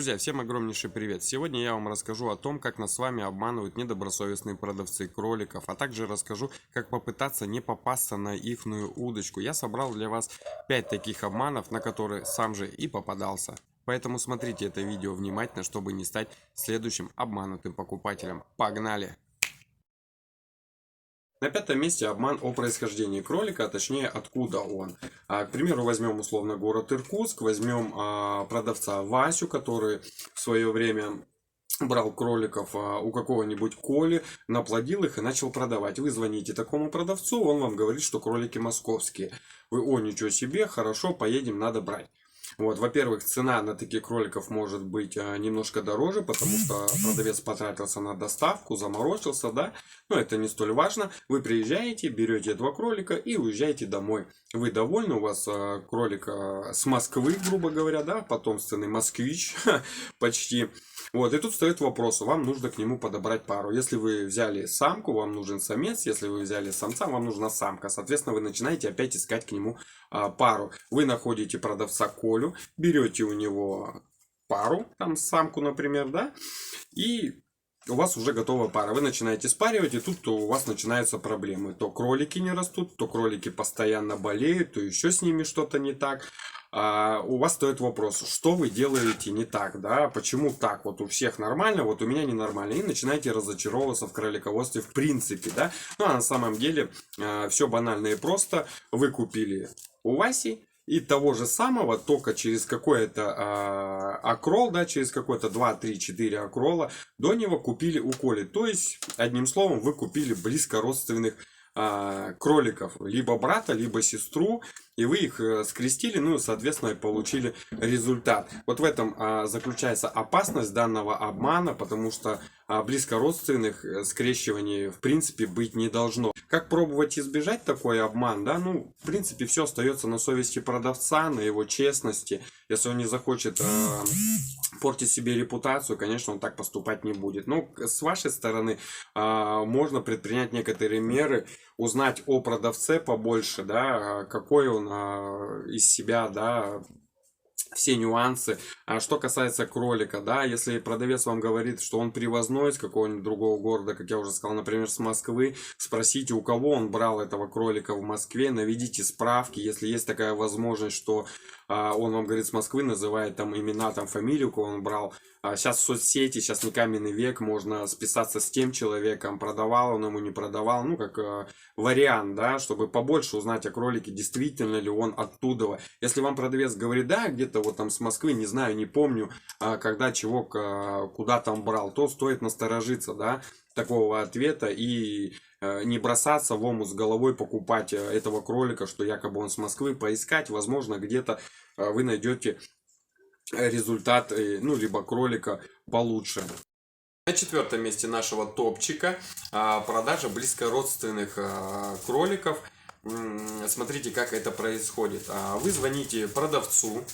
Друзья, всем огромнейший привет! Сегодня я вам расскажу о том, как нас с вами обманывают недобросовестные продавцы кроликов, а также расскажу, как попытаться не попасться на ихную удочку. Я собрал для вас 5 таких обманов, на которые сам же и попадался. Поэтому смотрите это видео внимательно, чтобы не стать следующим обманутым покупателем. Погнали! На пятом месте обман о происхождении кролика, а точнее откуда он. К примеру, возьмем условно город Иркутск, возьмем продавца Васю, который в свое время брал кроликов у какого-нибудь Коли, наплодил их и начал продавать. Вы звоните такому продавцу, он вам говорит, что кролики московские. Вы: о, ничего себе, хорошо, поедем, надо брать. Вот, во-первых, цена на таких кроликов может быть немножко дороже, потому что продавец потратился на доставку, заморочился, да, но это не столь важно. Вы приезжаете, берете этого кролика и уезжаете домой. Вы довольны, у вас кролик с Москвы, грубо говоря, да, потомственный москвич почти. Вот, и тут встает вопрос, вам нужно к нему подобрать пару. Если вы взяли самку, вам нужен самец, если вы взяли самца, вам нужна самка. Соответственно, вы начинаете опять искать к нему пару. Вы находите продавца Колю, берете у него пару, там самку, например, да, и у вас уже готовая пара. Вы начинаете спаривать, и тут у вас начинаются проблемы. То кролики не растут, то кролики постоянно болеют, то еще с ними что-то не так. У вас стоит вопрос, что вы делаете не так, да, почему так, вот у всех нормально, вот у меня ненормально, и начинаете разочаровываться в кролиководстве в принципе, да, ну а на самом деле все банально и просто. Вы купили у Васи и того же самого, только через какой-то акрол, да, через какой-то 2, 3, 4 акрола до него купили у Коли. То есть, одним словом, вы купили близко родственных кроликов, либо брата, либо сестру, и вы их скрестили, ну и, соответственно, получили результат. Вот в этом заключается опасность данного обмана, потому что близко родственных скрещиваний в принципе быть не должно. Как пробовать избежать такой обман, да? Ну, в принципе, все остается на совести продавца, на его честности. Если он не захочет портить себе репутацию, конечно, он так поступать не будет. Но с вашей стороны можно предпринять некоторые меры, узнать о продавце побольше, да, какой он из себя, да, все нюансы. А что касается кролика, да, если продавец вам говорит, что он привозной с какого-нибудь другого города, как я уже сказал, например, с Москвы, спросите, у кого он брал этого кролика в Москве, наведите справки, если есть такая возможность, что он вам говорит с Москвы, называет там имена, там фамилию, кого он брал. Сейчас соцсети, сейчас не каменный век, можно списаться с тем человеком, продавал он ему, не продавал, ну, как вариант, да, чтобы побольше узнать о кролике, действительно ли он оттуда. Если вам продавец говорит, да, где-то вот там с Москвы, не знаю, не помню, когда, чего, куда там брал, то стоит насторожиться, да, такого ответа и не бросаться в омут с головой, покупать этого кролика, что якобы он с Москвы, поискать, возможно, где-то вы найдете результат, ну, либо кролика получше. На четвертом месте нашего топчика продажа близкородственных кроликов. Смотрите, как это происходит. Вы звоните продавцу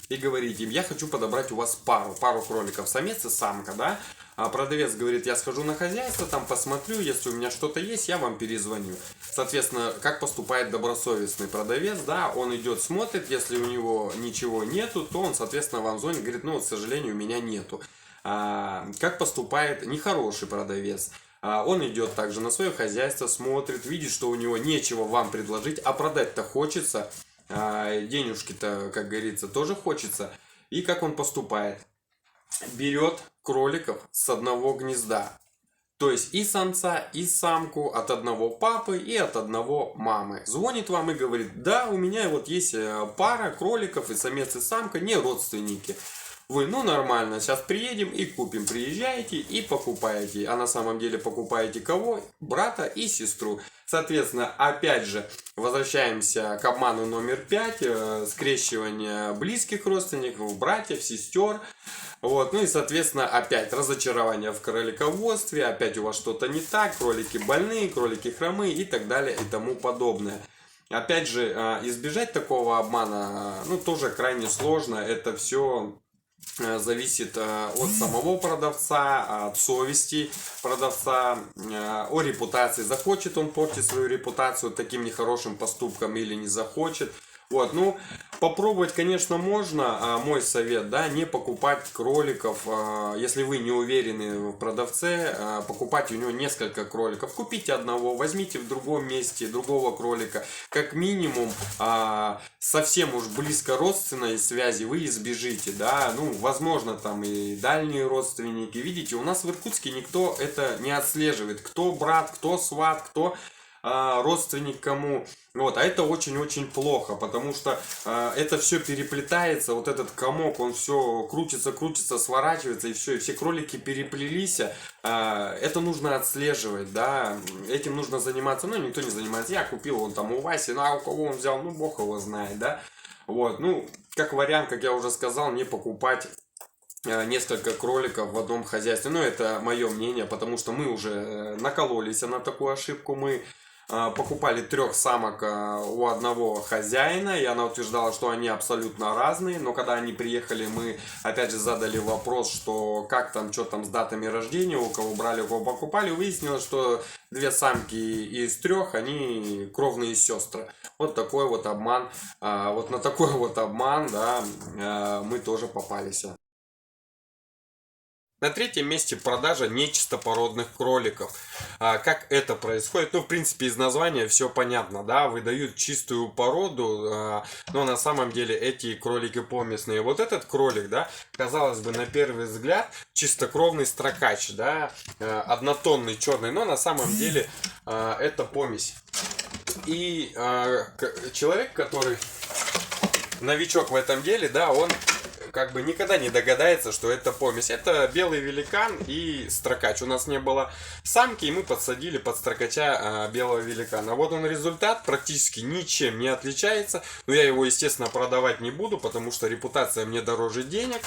и говорите им: я хочу подобрать у вас пару кроликов, самец и самка, да. А продавец говорит: я схожу на хозяйство, там посмотрю, если у меня что-то есть, я вам перезвоню. Соответственно, как поступает добросовестный продавец, да, он идет, смотрит, если у него ничего нету, то он, соответственно, вам звонит, говорит: ну, вот, к сожалению, у меня нету. Как поступает нехороший продавец? Он идет также на свое хозяйство, смотрит, видит, что у него нечего вам предложить, а продать-то хочется, денежки-то, как говорится, тоже хочется. И как он поступает? Берет кроликов с одного гнезда. То есть и самца, и самку от одного папы и от одного мамы. Звонит вам и говорит: да, у меня вот есть пара кроликов, и самец, и самка, не родственники. Вы: ну, нормально, сейчас приедем и купим. Приезжаете и покупаете. А на самом деле покупаете кого? Брата и сестру. Соответственно, опять же, возвращаемся к обману номер 5. Скрещивание близких родственников, братьев, сестер. Вот, ну и, соответственно, опять разочарование в кролиководстве. Опять у вас что-то не так. Кролики больные, кролики хромые и так далее и тому подобное. Опять же, избежать такого обмана, ну, тоже крайне сложно. Это все зависит от самого продавца, от совести продавца, о репутации. Захочет он портить свою репутацию таким нехорошим поступком или не захочет. Вот, ну, попробовать, конечно, можно. Мой совет, да, не покупать кроликов, если вы не уверены в продавце, покупать у него несколько кроликов. Купите одного, возьмите в другом месте другого кролика. Как минимум, совсем уж близко родственной связи вы избежите, да. Ну, возможно, там и дальние родственники. Видите, у нас в Иркутске никто это не отслеживает. Кто брат, кто сват, кто родственник кому. Вот, а это очень-очень плохо, потому что это все переплетается, вот этот комок, он все крутится, крутится, сворачивается, и все, и все кролики переплелись. Это нужно отслеживать, да, этим нужно заниматься, ну, никто не занимается. Я купил он там у Васи, ну, а у кого он взял, ну, бог его знает, да. Вот, ну, как вариант, как я уже сказал, не покупать несколько кроликов в одном хозяйстве. Ну, это мое мнение, потому что мы уже накололись на такую ошибку. Мы покупали 3 самок у одного хозяина, и она утверждала, что они абсолютно разные, но когда они приехали, мы опять же задали вопрос, что как там, что там с датами рождения, у кого брали, у кого покупали, выяснилось, что 2 самки из 3, они кровные сестры. Вот такой вот обман, вот на такой вот обман, да, мы тоже попались. На 3-м месте продажа нечистопородных кроликов. Как это происходит? Ну, в принципе, из названия все понятно, да, выдают чистую породу, но на самом деле эти кролики помесные. Вот этот кролик, да, казалось бы, на первый взгляд, чистокровный строкач, да, однотонный черный, но на самом деле это помесь. И человек, который новичок в этом деле, да, он как бы никогда не догадается, что это помесь. Это белый великан и строкач. У нас не было самки, и мы подсадили под строкача белого великана. Вот он результат, практически ничем не отличается. Но я его, естественно, продавать не буду, потому что репутация мне дороже денег.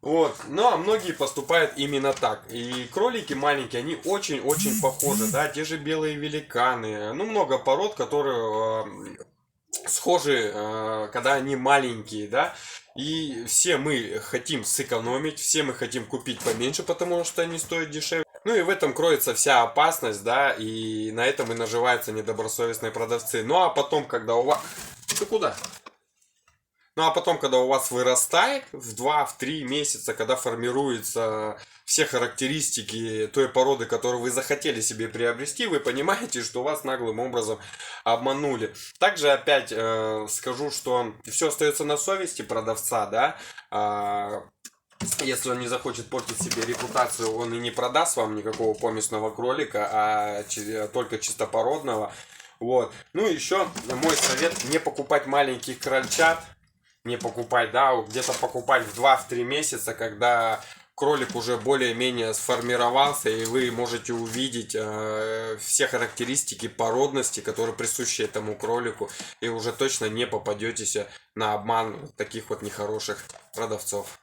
Вот, но многие поступают именно так. И кролики маленькие, они очень-очень похожи, да, те же белые великаны. Ну, много пород, которые схожи, когда они маленькие, да. И все мы хотим сэкономить, все мы хотим купить поменьше, потому что они стоят дешевле. Ну и в этом кроется вся опасность, да, и на этом и наживаются недобросовестные продавцы. Ну а потом, когда у вас... Ты куда? Ну а потом, когда у вас вырастает в 2-3 месяца, когда формируются все характеристики той породы, которую вы захотели себе приобрести, вы понимаете, что вас наглым образом обманули. Также опять скажу, что все остается на совести продавца, да. Если он не захочет портить себе репутацию, он и не продаст вам никакого помесного кролика, а только чистопородного. Вот. Ну и еще мой совет: не покупать маленьких крольчат. Не покупать, да, где-то покупать в 2-3 месяца, когда кролик уже более-менее сформировался, и вы можете увидеть все характеристики породности, которые присущи этому кролику, и уже точно не попадетесь на обман таких вот нехороших продавцов.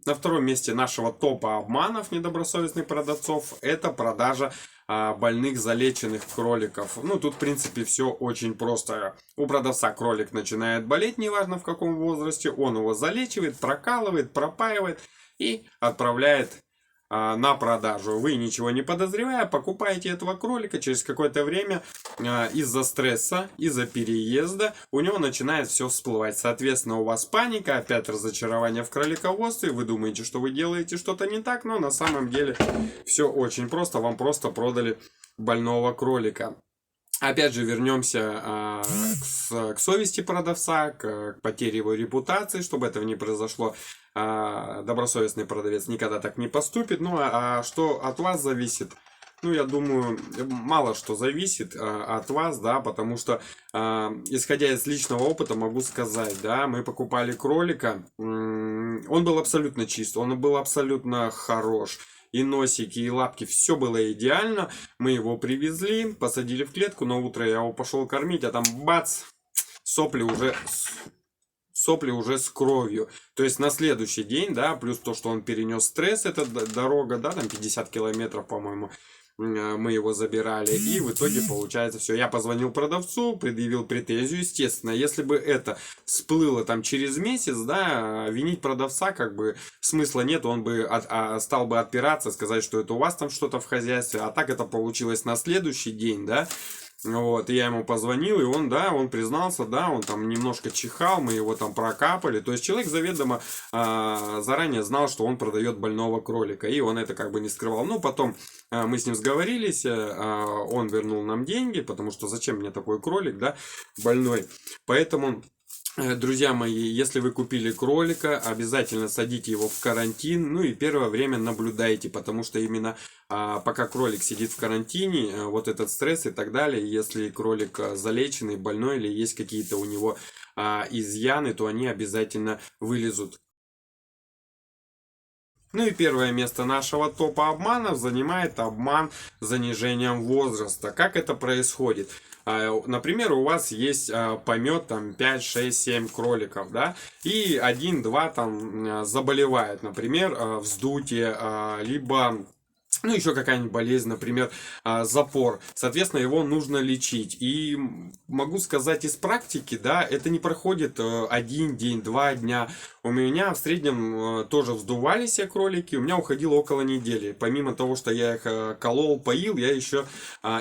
На 2-м месте нашего топа обманов недобросовестных продавцов это продажа больных залеченных кроликов. Ну, тут, в принципе, все очень просто. У продавца кролик начинает болеть, неважно в каком возрасте, он его залечивает, прокалывает, пропаивает и отправляет на продажу. Вы, ничего не подозревая, покупаете этого кролика. Через какое-то время из-за стресса, из-за переезда у него начинает все всплывать. Соответственно, у вас паника, опять разочарование в кролиководстве. Вы думаете, что вы делаете что-то не так, но на самом деле все очень просто. Вам просто продали больного кролика. Опять же, вернемся к совести продавца, к потере его репутации, чтобы этого не произошло. Добросовестный продавец никогда так не поступит. Ну, а что от вас зависит? Ну, я думаю, мало что зависит от вас, да, потому что, исходя из личного опыта, могу сказать, да, мы покупали кролика, он был абсолютно чист, он был абсолютно хорош. И носики, и лапки, все было идеально. Мы его привезли, посадили в клетку, на утро я его пошел кормить, а там бац, сопли уже с кровью. То есть на следующий день, да, плюс то, что он перенес стресс, эта дорога, да, там 50 километров, по-моему, мы его забирали, и в итоге получается все. Я позвонил продавцу, предъявил претензию, естественно. Если бы это всплыло там через месяц, да, винить продавца как бы смысла нет, он бы стал бы отпираться, сказать, что это у вас там что-то в хозяйстве, а так это получилось на следующий день, да. Вот, и я ему позвонил, и он признался, да, он там немножко чихал, мы его там прокапали. То есть человек заведомо заранее знал, что он продает больного кролика, и он это как бы не скрывал. Ну, потом мы с ним сговорились, он вернул нам деньги, потому что зачем мне такой кролик, да, больной. Поэтому... Друзья мои, если вы купили кролика, обязательно садите его в карантин, ну и первое время наблюдайте, потому что именно пока кролик сидит в карантине, вот этот стресс и так далее, если кролик залеченный, больной или есть какие-то у него изъяны, то они обязательно вылезут. Ну и первое место нашего топа обманов занимает обман занижением возраста. Как это происходит? Например, у вас есть помет там 5, 6, 7 кроликов, да, и 1-2 там заболевает, например, вздутие, либо... Ну, еще какая-нибудь болезнь, например, запор. Соответственно, его нужно лечить. И могу сказать из практики, да, это не проходит 1 день, 2 дня. У меня в среднем тоже вздувались все кролики, у меня уходило около недели. Помимо того, что я их колол, поил, я еще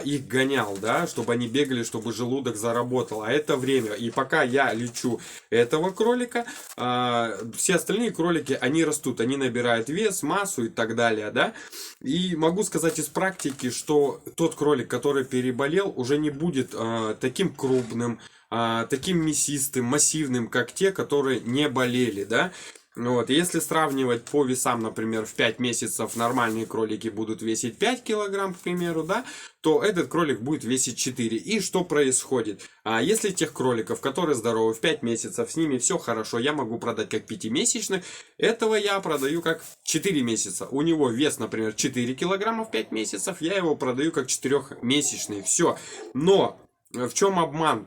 их гонял, да, чтобы они бегали, чтобы желудок заработал. А это время. И пока я лечу этого кролика, все остальные кролики, они растут, они набирают вес, массу и так далее, да. И могу сказать из практики, что тот кролик, который переболел, уже не будет таким крупным, таким мясистым, массивным, как те, которые не болели, да. Вот. Если сравнивать по весам, например, в 5 месяцев нормальные кролики будут весить 5 килограмм, к примеру, да, то этот кролик будет весить 4. И что происходит? Если тех кроликов, которые здоровы в 5 месяцев, с ними все хорошо, я могу продать как 5-месячных, этого я продаю как 4 месяца. У него вес, например, 4 килограмма в 5 месяцев, я его продаю как 4-месячный. Все. Но... В чем обман?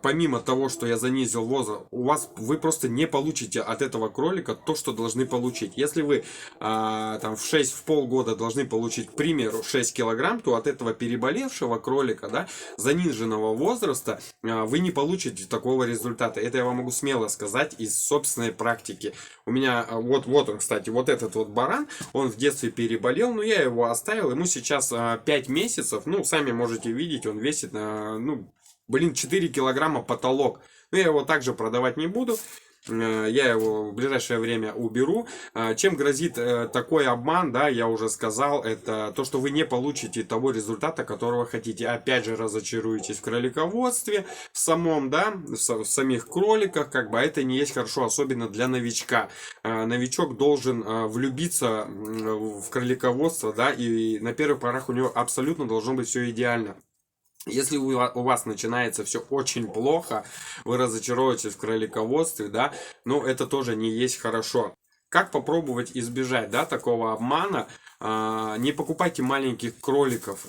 Помимо того, что я занизил возраст, вы просто не получите от этого кролика то, что должны получить. Если вы там в полгода должны получить, к примеру, 6 килограмм, то от этого переболевшего кролика, да, заниженного возраста, вы не получите такого результата. Это я вам могу смело сказать из собственной практики. У меня вот он, кстати, вот этот вот баран, он в детстве переболел, но я его оставил, ему сейчас 5 месяцев, ну, сами можете видеть, он весит, 4 килограмма потолок. Но я его также продавать не буду. Я его в ближайшее время уберу. Чем грозит такой обман, да, я уже сказал, это то, что вы не получите того результата, которого хотите. Опять же, разочаруетесь в кролиководстве, в самом, да, в самих кроликах, как бы, это не есть хорошо, особенно для новичка. Новичок должен влюбиться в кролиководство, да, и на первых порах у него абсолютно должно быть все идеально. Если у вас начинается все очень плохо, вы разочаруетесь в кролиководстве, да, но это тоже не есть хорошо. Как попробовать избежать, да, такого обмана? Не покупайте маленьких кроликов.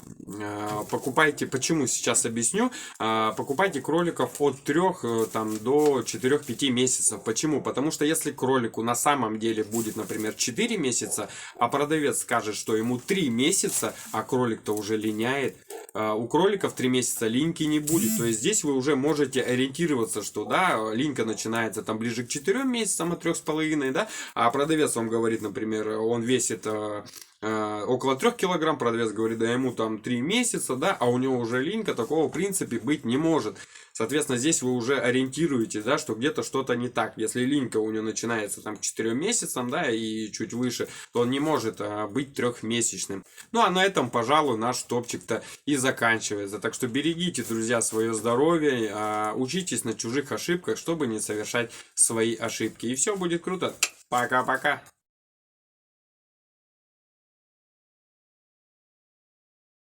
Покупайте, почему сейчас объясню. Покупайте кроликов от 3 там, до 4-5 месяцев. Почему? Потому что если кролику на самом деле будет, например, 4 месяца, а продавец скажет, что ему 3 месяца, а кролик-то уже линяет, у кроликов 3 месяца линьки не будет. То есть здесь вы уже можете ориентироваться, что да, линька начинается там ближе к 4 месяцам, от 3,5, да, а продавец вам говорит, например, он весит около 3 килограмм, продавец говорит, да ему там 3 месяца, да, а у него уже линька, такого в принципе быть не может. Соответственно, здесь вы уже ориентируете, да, что где-то что-то не так. Если линька у него начинается там к 4 месяцам, да, и чуть выше, то он не может быть 3-месячным. Ну, а на этом, пожалуй, наш топчик-то и заканчивается. Так что берегите, друзья, свое здоровье, учитесь на чужих ошибках, чтобы не совершать свои ошибки. И все будет круто. Пока-пока.